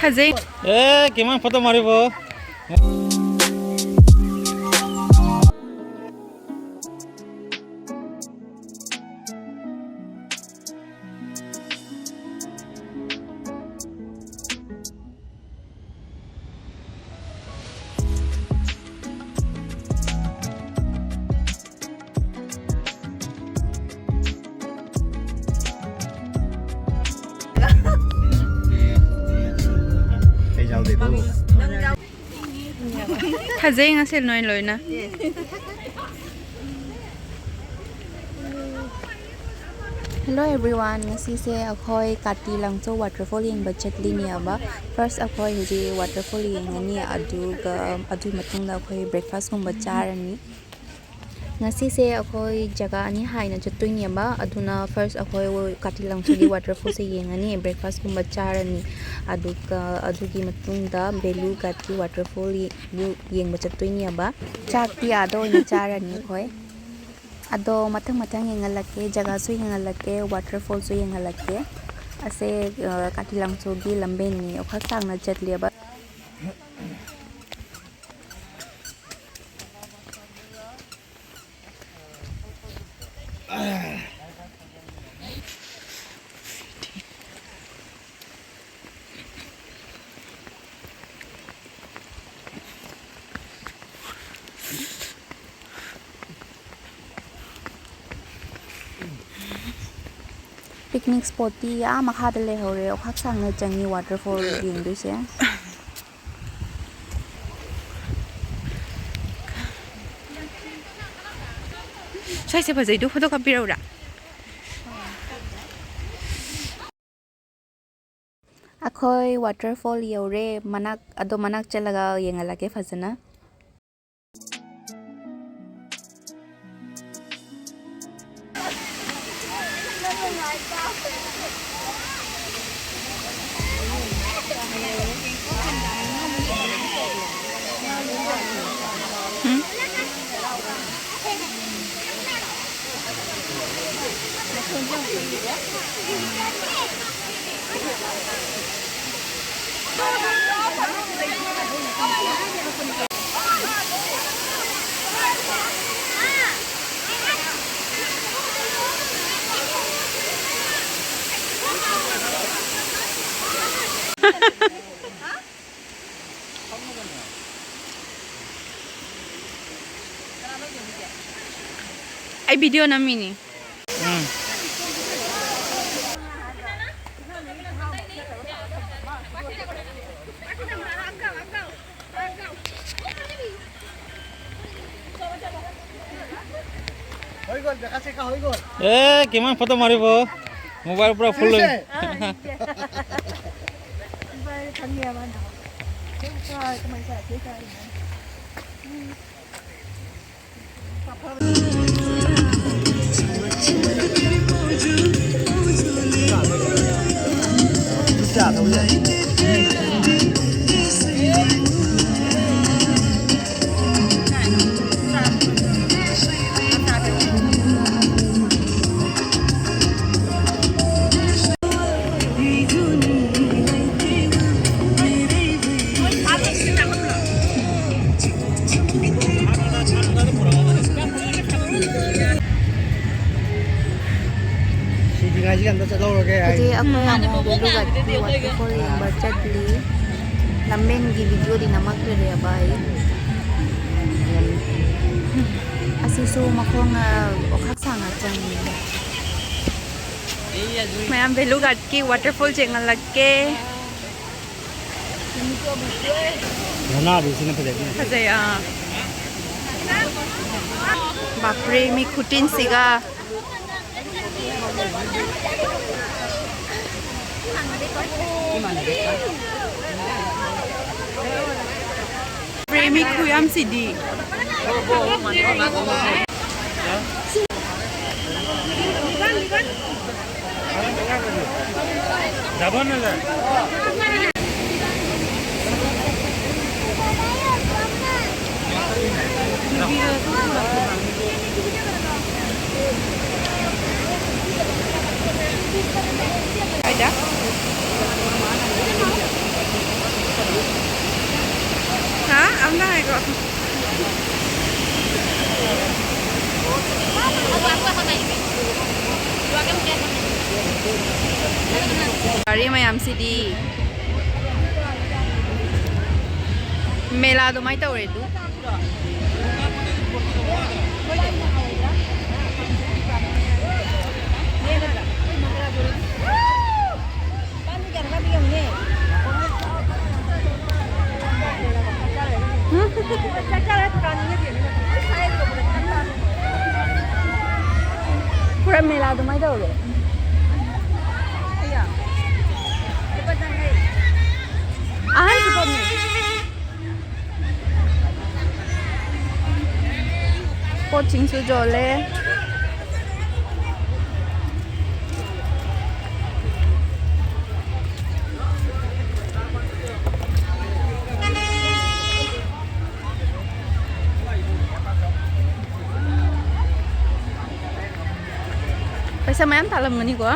Khazing. Kiman photo maribo. Khazing asil noy loy na. Hello everyone, ngasi se akhoi Kathilangso Waterfall yeng budget linia ba. First akhoi huji Waterfall yeng ani adu matungda akhoi breakfast kum bacharani. Ngasi se akhoi jaga ani haina jattoini ba aduna first akhoi Kathilangso gi Waterfall se yeng ani breakfast kum bacharani. Adugi matungda Bhelughat gi Waterfall yeng bachattoini ba. Chak ti ado ni charani akhoi. Ado matang yengalake jaga su yengalake waterfall su yengalake ase Kathilangso gi lamben ni okhak sang na chatle ba picnic spot ti ya makha de le hore okhak sang na changi waterfall yeng du se Sai se phazai du photo copy ra. akhoi waterfall yore manak chalaga yengalake phajana Ai video na mini. Kiman photo maribo. Mobile pura full loy. Jadi akhoi amo Bhelughat gi waterfall yeng budget li lamben gi video di namak re bai asisu makhong okhak sang changi Mayam Bhelughat ki waterfall jengalake. Mana di sini phajai. Khazai Bapre mi khutin siga. Premi khuyam sidi. Jaban na. ida. Ha? Amna hai ko. Gari mayam sidi. Mela do mai tawre du. Pura mela do mai tawre. Ai support ni. Coaching su jole. Paisa mayam talam ngani ko.